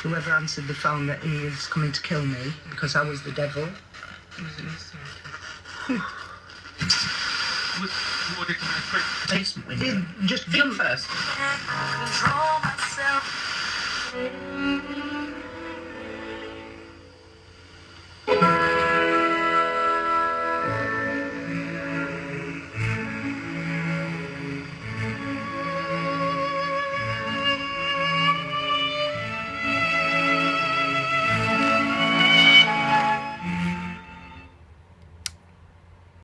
whoever answered the phone that he was coming to kill me because I was the devil. What did the basement window? Just Think first. Control myself.